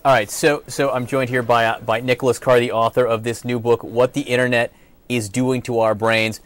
All right, so I'm joined here by Nicholas Carr, the author of this new book, What the Internet is Doing to Our Brains.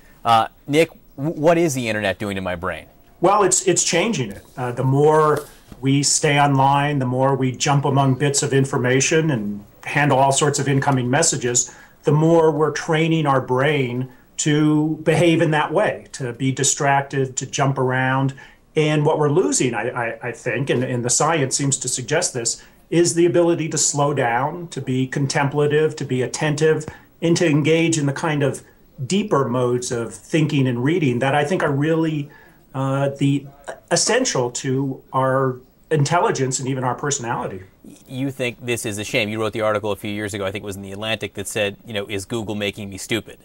Nick, what is the Internet doing to my brain? Well, it's changing it. The more we stay online, the more we jump among bits of information and handle all sorts of incoming messages, the more we're training our brain to behave in that way, to be distracted, to jump around. And what we're losing, I think, and the science seems to suggest this, is the ability to slow down, to be contemplative, to be attentive, and to engage in the kind of deeper modes of thinking and reading that I think are really the essential to our intelligence and even our personality. You think this is a shame. You wrote the article a few years ago, I think it was in The Atlantic, that said, is Google making me stupid?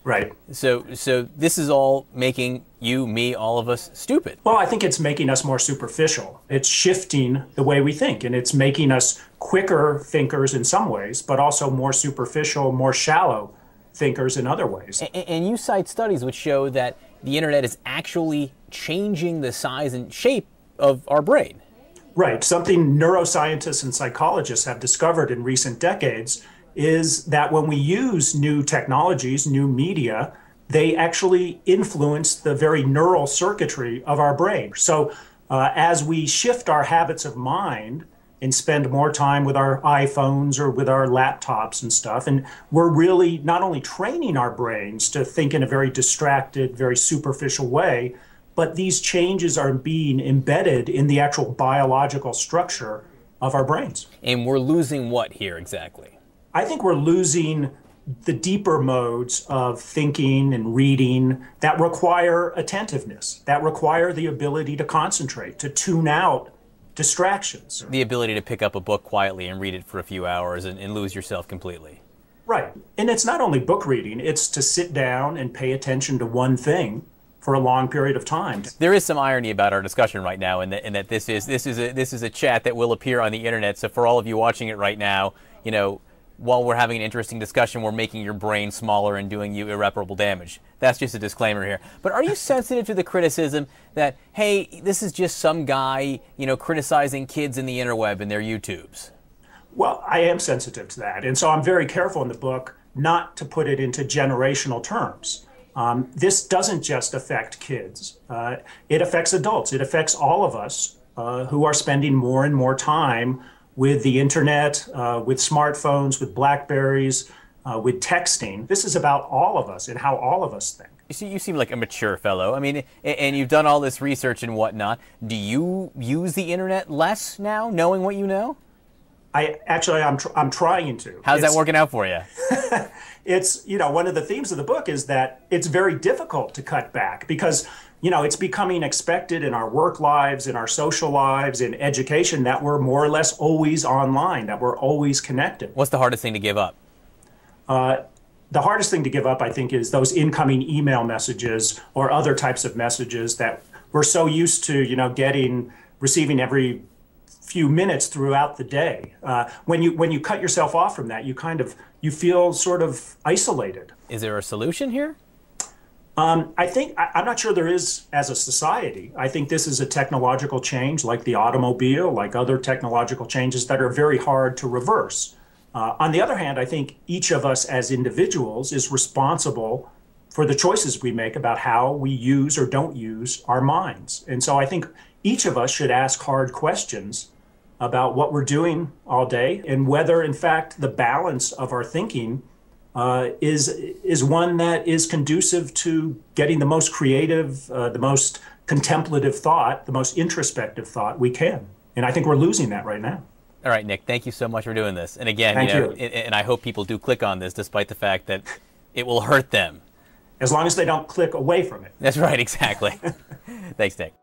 Right. So this is all making you, me, all of us stupid. Well, I think it's making us more superficial. It's shifting the way we think, and it's making us quicker thinkers in some ways, but also more superficial, more shallow thinkers in other ways. And you cite studies which show that the Internet is actually changing the size and shape of our brain. Right. Something neuroscientists and psychologists have discovered in recent decades is that when we use new technologies, new media, they actually influence the very neural circuitry of our brain. So as we shift our habits of mind and spend more time with our iPhones or with our laptops and stuff, and we're really not only training our brains to think in a very distracted, very superficial way, but these changes are being embedded in the actual biological structure of our brains. And we're losing what here exactly? I think we're losing the deeper modes of thinking and reading that require attentiveness, that require the ability to concentrate, to tune out distractions. The ability to pick up a book quietly and read it for a few hours and lose yourself completely. Right. And it's not only book reading, it's to sit down and pay attention to one thing for a long period of time. There is some irony about our discussion right now in that this is a chat that will appear on the Internet. So for all of you watching it right now, while we're having an interesting discussion, we're making your brain smaller and doing you irreparable damage. That's just a disclaimer here. But are you sensitive to the criticism that, hey, this is just some guy, criticizing kids in the interweb and their YouTubes? Well, I am sensitive to that. And so I'm very careful in the book not to put it into generational terms. This doesn't just affect kids. It affects adults. It affects all of us who are spending more and more time with the internet, with smartphones, with BlackBerries, with texting. This is about all of us and how all of us think. You seem like a mature fellow. I mean, and you've done all this research and whatnot. Do you use the internet less now, knowing what you know? I'm trying to. How's that working out for you? It's, one of the themes of the book is that it's very difficult to cut back because it's becoming expected in our work lives, in our social lives, in education that we're more or less always online, that we're always connected. What's the hardest thing to give up? The hardest thing to give up, I think, is those incoming email messages or other types of messages that we're so used to, receiving every few minutes throughout the day. When you cut yourself off from that, you feel sort of isolated. Is there a solution here? I'm not sure there is as a society. I think this is a technological change like the automobile, like other technological changes that are very hard to reverse. On the other hand, I think each of us as individuals is responsible for the choices we make about how we use or don't use our minds. And so I think each of us should ask hard questions about what we're doing all day and whether, in fact, the balance of our thinking is one that is conducive to getting the most creative, the most contemplative thought, the most introspective thought we can. And I think we're losing that right now. All right, Nick, thank you so much for doing this. And again, Thank you. And I hope people do click on this despite the fact that it will hurt them. As long as they don't click away from it. That's right, exactly. Thanks, Nick.